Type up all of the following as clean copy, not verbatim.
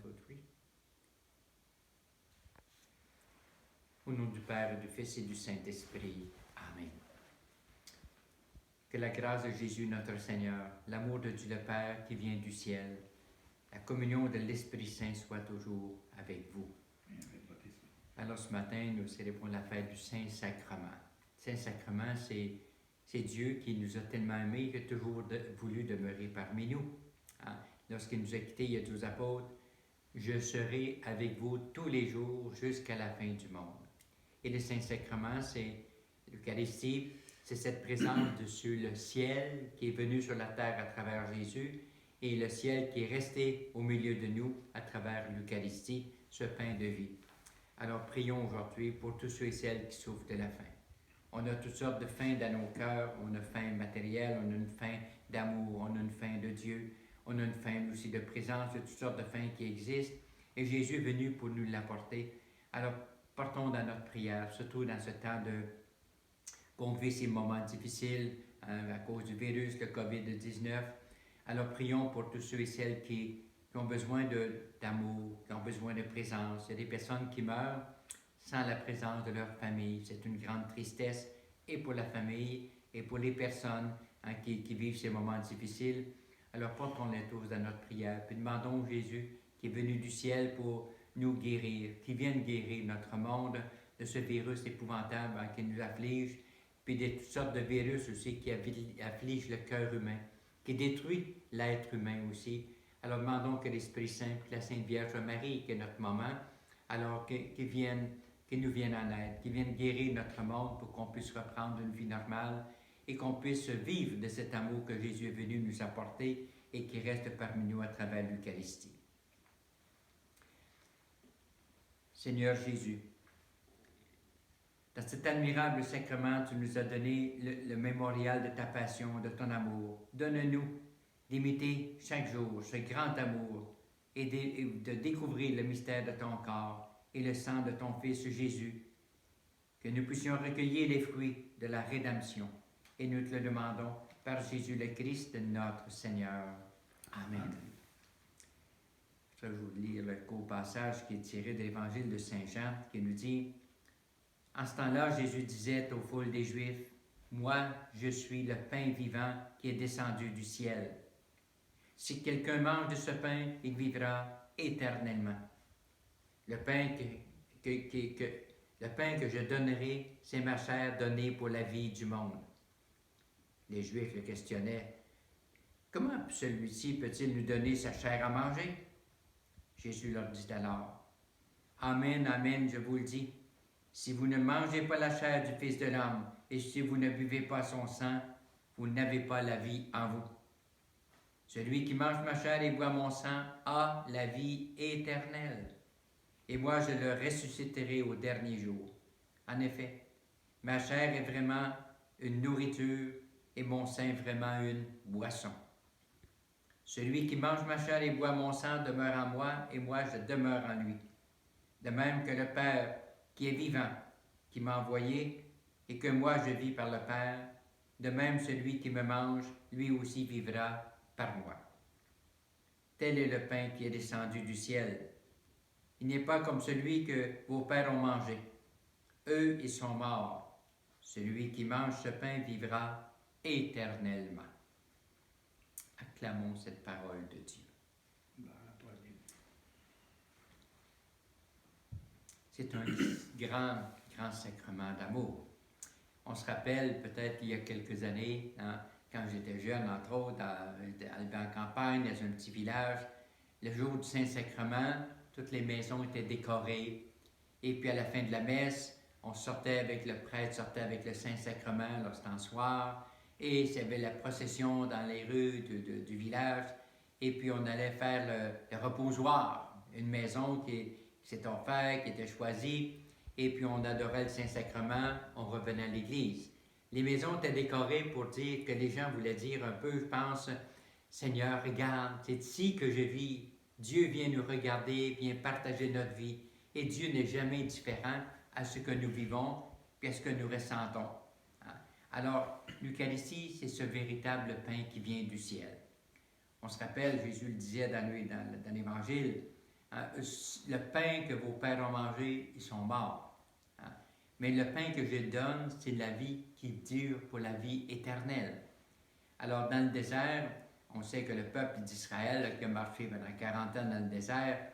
toutes, oui. Au nom du Père, du Fils et du Saint-Esprit. Amen. Que la grâce de Jésus notre Seigneur, l'amour de Dieu le Père qui vient du ciel, la communion de l'Esprit Saint soit toujours avec vous. Alors ce matin, nous célébrons la fête du Saint-Sacrement. Saint-Sacrement, c'est Dieu qui nous a tellement aimés, qui a toujours voulu demeurer parmi nous. Hein? Lorsqu'il nous a quittés, il a dit aux apôtres, « Je serai avec vous tous les jours jusqu'à la fin du monde. » Et le Saint-Sacrement, c'est l'Eucharistie, c'est cette présence de sur le ciel qui est venu sur la terre à travers Jésus et le ciel qui est resté au milieu de nous à travers l'Eucharistie, ce pain de vie. Alors prions aujourd'hui pour tous ceux et celles qui souffrent de la faim. On a toutes sortes de faim dans nos cœurs, on a faim matérielle, on a une faim d'amour, on a une faim de Dieu, on a une faim aussi de présence, il y a toutes sortes de faim qui existent et Jésus est venu pour nous l'apporter. Alors portons dans notre prière, surtout dans ce temps qu'on vit ces moments difficiles à cause du virus, le COVID-19. Alors prions pour tous ceux et celles qui ont besoin d'amour, qui ont besoin de présence. Il y a des personnes qui meurent sans la présence de leur famille. C'est une grande tristesse et pour la famille et pour les personnes qui vivent ces moments difficiles. Alors portons-les tous dans notre prière, puis demandons Jésus qui est venu du ciel pour nous guérir, qui vienne guérir notre monde de ce virus épouvantable qui nous afflige, puis de toutes sortes de virus aussi qui affligent le cœur humain, qui détruit l'être humain aussi. Alors demandons que l'Esprit Saint, que la Sainte Vierge Marie, qui est notre maman, alors qu'ils nous viennent en aide, qu'ils viennent guérir notre monde pour qu'on puisse reprendre une vie normale et qu'on puisse vivre de cet amour que Jésus est venu nous apporter et qui reste parmi nous à travers l'Eucharistie. Seigneur Jésus, dans cet admirable sacrement, tu nous as donné le mémorial de ta passion, de ton amour. Donne-nous d'imiter chaque jour ce grand amour et de découvrir le mystère de ton corps et le sang de ton Fils Jésus, que nous puissions recueillir les fruits de la rédemption. Et nous te le demandons par Jésus le Christ, notre Seigneur. Amen. Je vais vous lire le court passage qui est tiré de l'Évangile de Saint Jean, qui nous dit « En ce temps-là, Jésus disait aux foules des Juifs, « Moi, je suis le pain vivant qui est descendu du ciel. Si quelqu'un mange de ce pain, il vivra éternellement. Le pain que je donnerai, c'est ma chair donnée pour la vie du monde. » Les Juifs le questionnaient, « Comment celui-ci peut-il nous donner sa chair à manger? » Jésus leur dit alors, « Amen, amen, je vous le dis, si vous ne mangez pas la chair du Fils de l'homme et si vous ne buvez pas son sang, vous n'avez pas la vie en vous. Celui qui mange ma chair et boit mon sang a la vie éternelle, et moi je le ressusciterai au dernier jour. En effet, ma chair est vraiment une nourriture et mon sang vraiment une boisson. Celui qui mange ma chair et boit mon sang demeure en moi et moi je demeure en lui. De même que le Père qui est vivant, qui m'a envoyé et que moi je vis par le Père, de même celui qui me mange, lui aussi vivra par moi. Tel est le pain qui est descendu du ciel. Il n'est pas comme celui que vos pères ont mangé. Eux, ils sont morts. Celui qui mange ce pain vivra éternellement. Acclamons cette parole de Dieu. C'est un grand sacrement d'amour. On se rappelle peut-être il y a quelques années, quand j'étais jeune, entre autres, en campagne, dans un petit village, le jour du Saint-Sacrement, toutes les maisons étaient décorées. Et puis à la fin de la messe, le prêtre sortait avec le Saint-Sacrement lorsqu'il était en soir, et il y avait la procession dans les rues du village, et puis on allait faire le reposoir, une maison qui s'est offerte, qui était choisie, et puis on adorait le Saint-Sacrement, on revenait à l'église. Les maisons étaient décorées pour dire que les gens voulaient dire un peu, je pense, « Seigneur, regarde, c'est ici que je vis. Dieu vient nous regarder, vient partager notre vie. Et Dieu n'est jamais différent à ce que nous vivons et à ce que nous ressentons. » Alors, l'Eucharistie, c'est ce véritable pain qui vient du ciel. On se rappelle, Jésus le disait dans l'Évangile, Le pain que vos pères ont mangé, ils sont morts. Hein. Mais le pain que je donne, c'est la vie qui dure pour la vie éternelle. Alors, dans le désert, on sait que le peuple d'Israël qui a marché pendant 40 ans dans le désert,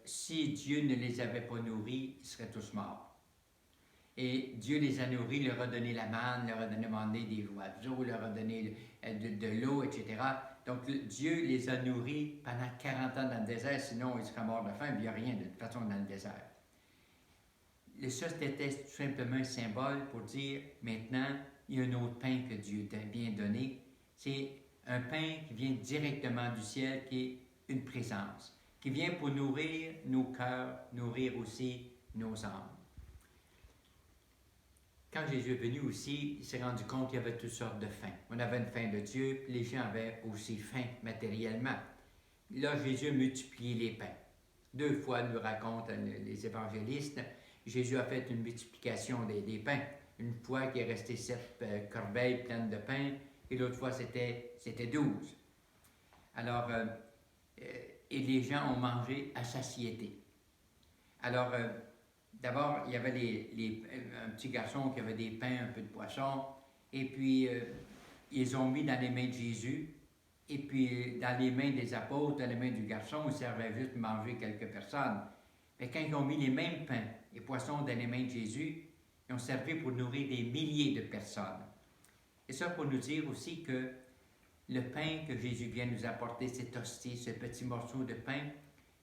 si Dieu ne les avait pas nourris, ils seraient tous morts. Et Dieu les a nourris, leur a donné la manne, leur a demandé des oiseaux, leur a donné de l'eau, etc. Donc Dieu les a nourris pendant 40 ans dans le désert, sinon ils seraient morts de faim, il n'y a rien de toute façon dans le désert. Ça, c'était tout simplement un symbole pour dire, maintenant, il y a un autre pain que Dieu vient donner. C'est un pain qui vient directement du ciel, qui est une présence, qui vient pour nourrir nos cœurs, nourrir aussi nos âmes. Quand Jésus est venu aussi, il s'est rendu compte qu'il y avait toutes sortes de faim. On avait une faim de Dieu, puis les gens avaient aussi faim matériellement. Là, Jésus a multiplié les pains. 2 fois, nous racontent les évangélistes, Jésus a fait une multiplication des pains. Une fois qu'il est resté 7 corbeilles pleines de pain, et l'autre fois, c'était 12. Alors, et les gens ont mangé à satiété. Alors, d'abord, il y avait un petit garçon qui avait des pains, un peu de poisson, et puis ils ont mis dans les mains de Jésus, et puis dans les mains des apôtres, dans les mains du garçon, il servait juste de manger quelques personnes. Mais quand ils ont mis les mêmes pains et poissons dans les mains de Jésus, ils ont servi pour nourrir des milliers de personnes. Et ça pour nous dire aussi que le pain que Jésus vient nous apporter, cette hostie, ce petit morceau de pain,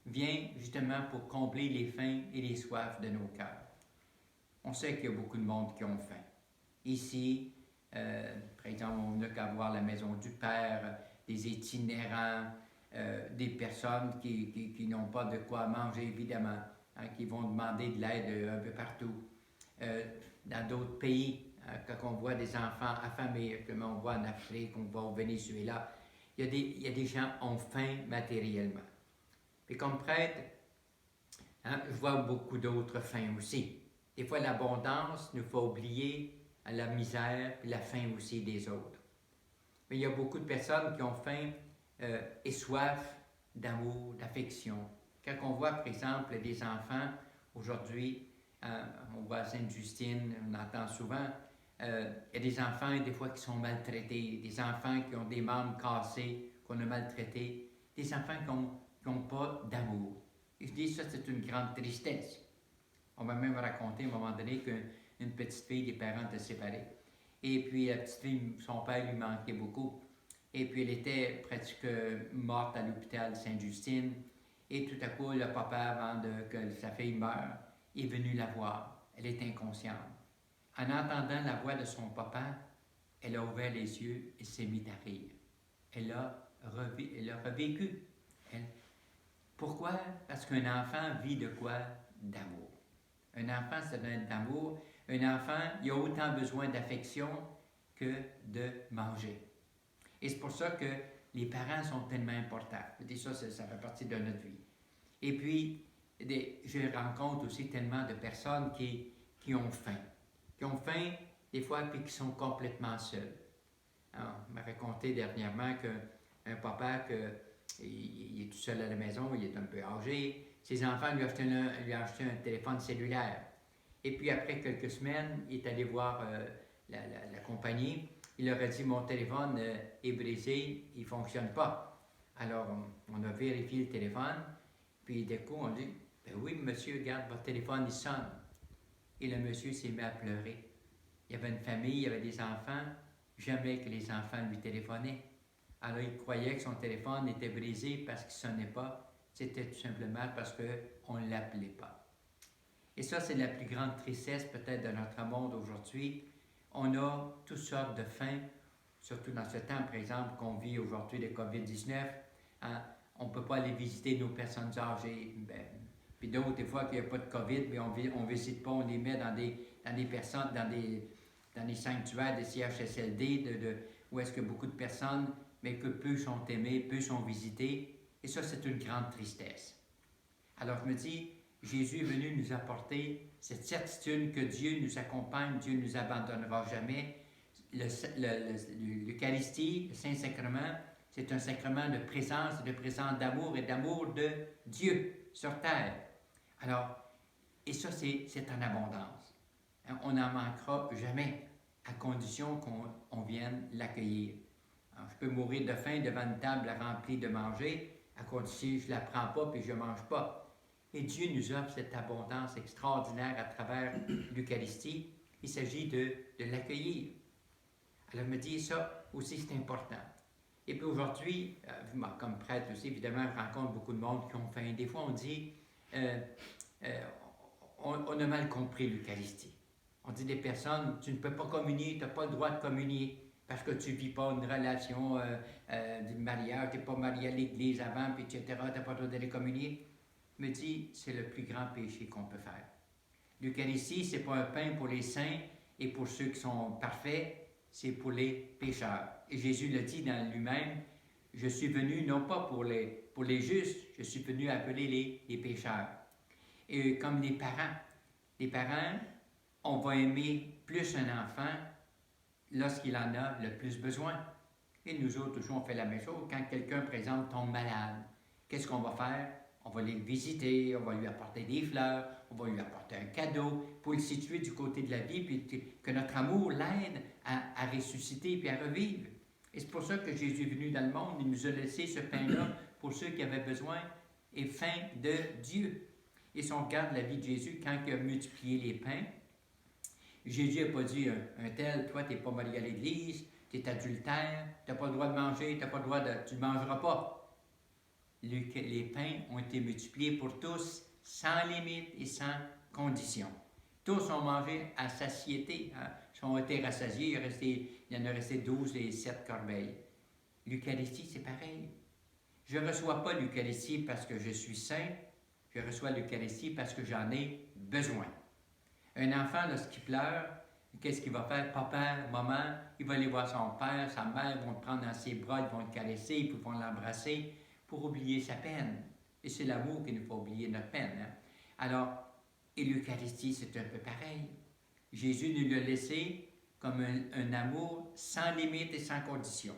vient justement pour combler les faims et les soifs de nos cœurs. On sait qu'il y a beaucoup de monde qui ont faim. Ici, par exemple, on n'a qu'à voir la maison du Père, des itinérants, des personnes qui n'ont pas de quoi manger, évidemment, hein, qui vont demander de l'aide un peu partout. Dans d'autres pays, quand on voit des enfants affamés, comme on voit en Afrique, on voit au Venezuela, il y a des gens qui ont faim matériellement. Et comme prêtre, hein, je vois beaucoup d'autres fins aussi. Des fois, l'abondance nous fait oublier la misère et la faim aussi des autres. Mais il y a beaucoup de personnes qui ont faim et soif d'amour, d'affection. Quand on voit, par exemple, des enfants, aujourd'hui, on voit à Sainte-Justine, on entend souvent, il y a des enfants, des fois, qui sont maltraités, des enfants qui ont des membres cassés, qu'on a maltraités, des enfants qui n'ont pas d'amour. Et je dis, ça, c'est une grande tristesse. On m'a même raconté à un moment donné qu'une petite fille, les parents étaient séparés. Et puis, la petite fille, son père lui manquait beaucoup. Et puis, elle était presque morte à l'hôpital Sainte-Justine. Et tout à coup, le papa, avant que sa fille meure, est venu la voir. Elle est inconsciente. En entendant la voix de son papa, elle a ouvert les yeux et s'est mise à rire. Elle a revécu. Pourquoi? Parce qu'un enfant vit de quoi? D'amour. Un enfant, ça donne d'amour. Un enfant, il a autant besoin d'affection que de manger. Et c'est pour ça que les parents sont tellement importants. Et ça fait partie de notre vie. Et puis, je rencontre aussi tellement de personnes qui ont faim. Qui ont faim, des fois, puis qui sont complètement seuls. Alors, on m'a raconté dernièrement qu'un papa, il est tout seul à la maison, il est un peu âgé. Ses enfants lui ont acheté un téléphone cellulaire. Et puis après quelques semaines, il est allé voir la compagnie. Il leur a dit, mon téléphone est brisé, il ne fonctionne pas. Alors, on a vérifié le téléphone. Puis d'un coup, on dit, ben oui, monsieur, regarde, votre téléphone, il sonne. Et le monsieur s'est mis à pleurer. Il y avait une famille, il y avait des enfants. Jamais que les enfants lui téléphonaient. Alors, il croyait que son téléphone était brisé parce qu'il ne sonnait pas. C'était tout simplement parce qu'on ne l'appelait pas. Et ça, c'est la plus grande tristesse peut-être de notre monde aujourd'hui. On a toutes sortes de faims, surtout dans ce temps, par exemple, qu'on vit aujourd'hui de COVID-19. Hein, on ne peut pas aller visiter nos personnes âgées. Puis d'autres, des fois qu'il n'y a pas de COVID, mais on ne visite pas, on les met dans des personnes, dans des sanctuaires, des CHSLD, où est-ce que beaucoup de personnes, mais que peu sont aimées, peu sont visitées. Et ça, c'est une grande tristesse. Alors, je me dis, Jésus est venu nous apporter cette certitude que Dieu nous accompagne, Dieu ne nous abandonnera jamais. L'Eucharistie, le Saint-Sacrement, C'est un sacrement de présence, de présence d'amour et d'amour de Dieu sur terre. Alors, et ça, c'est en abondance. On n'en manquera jamais, à condition qu'on vienne l'accueillir. Alors, je peux mourir de faim devant une table remplie de manger, à condition que je ne la prends pas et je ne mange pas. Et Dieu nous offre cette abondance extraordinaire à travers l'Eucharistie. Il s'agit de l'accueillir. Alors, je me dis, ça aussi, c'est important. Et puis aujourd'hui, comme prêtre aussi, évidemment, je rencontre beaucoup de monde qui ont faim. Des fois, on dit, on a mal compris l'Eucharistie. On dit des personnes, tu ne peux pas communier, tu n'as pas le droit de communier parce que tu ne vis pas une relation de mariage, tu n'es pas marié à l'église avant, puis etc., tu n'as pas le droit d'aller communier. Me dit, c'est le plus grand péché qu'on peut faire. L'Eucharistie, ce n'est pas un pain pour les saints et pour ceux qui sont parfaits, c'est pour les pécheurs. Et Jésus le dit dans lui-même, je suis venu non pas pour les justes, je suis venu appeler les pécheurs. Et comme les parents, on va aimer plus un enfant lorsqu'il en a le plus besoin. Et nous autres, toujours, on fait la même chose. Quand quelqu'un, par exemple, tombe malade, qu'est-ce qu'on va faire? On va aller le visiter, on va lui apporter des fleurs, on va lui apporter un cadeau pour le situer du côté de la vie, puis que notre amour l'aide à ressusciter puis à revivre. Et c'est pour ça que Jésus est venu dans le monde, il nous a laissé ce pain-là pour ceux qui avaient besoin et faim de Dieu. Et si on regarde la vie de Jésus, quand il a multiplié les pains, Jésus n'a pas dit un tel, toi, tu n'es pas marié à l'église, tu es adultère, tu n'as pas le droit de manger, tu ne mangeras pas. Les pains ont été multipliés pour tous, sans limite et sans condition. Tous ont mangé à satiété, ils ont été rassasiés, il y en a resté 12 et 7 corbeilles. L'Eucharistie, c'est pareil. Je ne reçois pas l'Eucharistie parce que je suis saint, je reçois l'Eucharistie parce que j'en ai besoin. Un enfant, lorsqu'il pleure, qu'est-ce qu'il va faire? Papa, maman, il va aller voir son père, sa mère, ils vont le prendre dans ses bras, ils vont le caresser, puis ils vont l'embrasser pour oublier sa peine. Et c'est l'amour qui nous fait oublier notre peine. Hein? Alors, et l'Eucharistie, c'est un peu pareil. Jésus nous l'a laissé comme un amour sans limite et sans condition.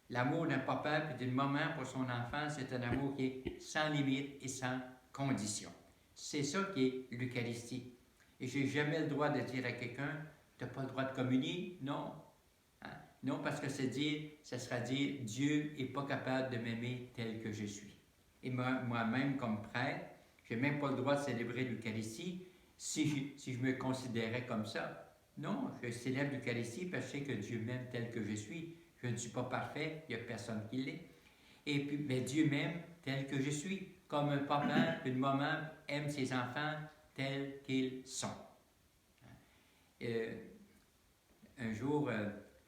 L'amour d'un papa et d'une maman pour son enfant, c'est un amour qui est sans limite et sans condition. C'est ça qui est l'Eucharistie. Et je n'ai jamais le droit de dire à quelqu'un, tu n'as pas le droit de communier. Non. Hein? Non, parce que ça sera dire, Dieu n'est pas capable de m'aimer tel que je suis. Et moi-même, comme prêtre, je n'ai même pas le droit de célébrer l'Eucharistie si je me considérais comme ça. Non, je célèbre l'Eucharistie parce que je sais que Dieu m'aime tel que je suis. Je ne suis pas parfait, il n'y a personne qui l'est. Et puis, mais Dieu m'aime tel que je suis. Comme un papa, une maman aime ses enfants tels qu'ils sont. Un jour,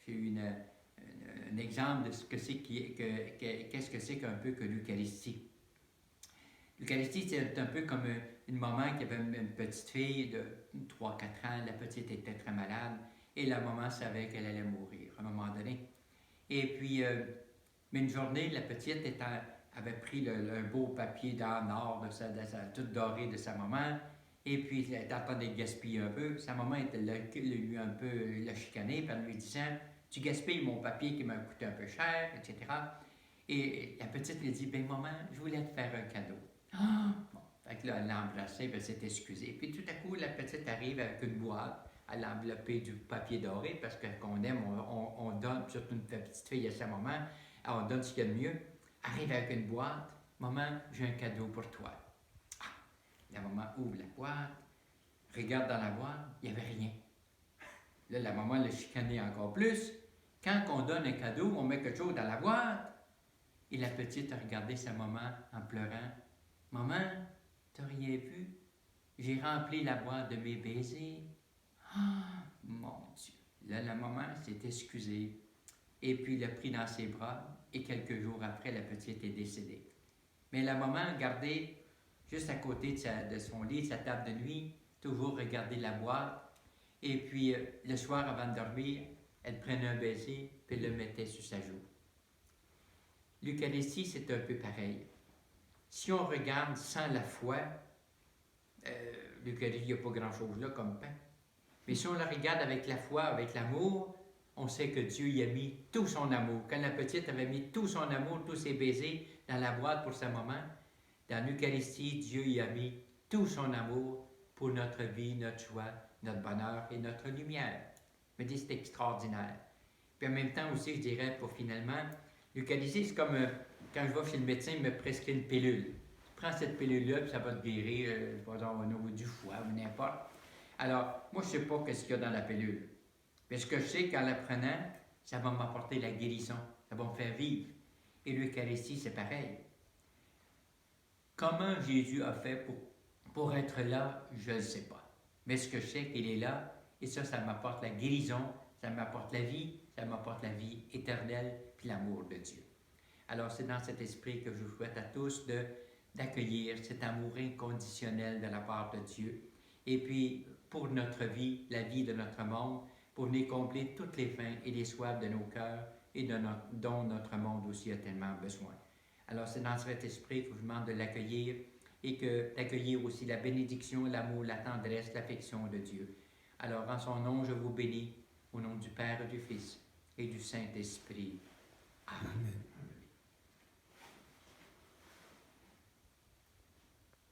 j'ai eu un exemple de ce que c'est qu'est-ce que c'est qu'un peu que l'Eucharistie. L'Eucharistie, c'est un peu comme une maman qui avait une petite fille de 3-4 ans. La petite était très malade et la maman savait qu'elle allait mourir à un moment donné. Et puis, mais une journée, la petite avait pris un beau papier en or, tout doré de sa maman, et puis elle était en train de le gaspiller un peu. Sa maman lui un peu la chicané, puis en lui disant « Tu gaspilles mon papier qui m'a coûté un peu cher, etc. » Et la petite lui dit « Ben maman, je voulais te faire un cadeau. » Bon, fait que là, elle l'a embrassé, puis elle s'est excusée. Puis tout à coup, la petite arrive avec une boîte, à l'envelopper du papier doré, parce que qu'on aime, on donne, surtout une petite fille à sa maman, on donne ce qu'il y a de mieux. Arrive avec une boîte, maman, j'ai un cadeau pour toi. Ah, la maman ouvre la boîte, regarde dans la boîte, il n'y avait rien. Là, la maman l'a chicané encore plus. Quand on donne un cadeau, on met quelque chose dans la boîte. Et la petite a regardé sa maman en pleurant. Maman, t'as rien vu? J'ai rempli la boîte de mes baisers. Ah, mon Dieu! Là, la maman s'est excusée et puis l'a pris dans ses bras et quelques jours après, la petite est décédée. Mais la maman gardait juste à côté de son lit, de sa table de nuit, toujours regarder la boîte et puis le soir avant de dormir, elle prenait un baiser puis le mettait sur sa joue. L'Eucharistie, c'est un peu pareil. Si on regarde sans la foi, l'Eucharistie, il n'y a pas grand-chose là comme pain. Mais si on la regarde avec la foi, avec l'amour, on sait que Dieu y a mis tout son amour. Quand la petite avait mis tout son amour, tous ses baisers dans la boîte pour sa maman, dans l'Eucharistie, Dieu y a mis tout son amour pour notre vie, notre joie, notre bonheur et notre lumière. Je me dis, c'est extraordinaire. Puis en même temps aussi, je dirais, pour finalement, l'Eucharistie, c'est comme quand je vais chez le médecin, il me prescrit une pilule. Tu prends cette pilule-là, puis ça va te guérir, au niveau du foie ou n'importe. Alors, moi, je ne sais pas ce qu'il y a dans la pilule. Mais ce que je sais qu'en la prenant, ça va m'apporter la guérison, ça va me faire vivre. Et l'Eucharistie, c'est pareil. Comment Jésus a fait pour être là, je ne sais pas. Mais ce que je sais, qu'il est là, et ça m'apporte la guérison, ça m'apporte la vie éternelle, puis l'amour de Dieu. Alors, c'est dans cet esprit que je vous souhaite à tous d'accueillir cet amour inconditionnel de la part de Dieu. Et puis, pour notre vie, la vie de notre monde, pour venir combler toutes les fins et les soifs de nos cœurs et dont notre monde aussi a tellement besoin. Alors, c'est dans cet esprit que je vous demande de l'accueillir et d'accueillir aussi la bénédiction, l'amour, la tendresse, l'affection de Dieu. Alors, en son nom, je vous bénis, au nom du Père et du Fils et du Saint-Esprit. Amen.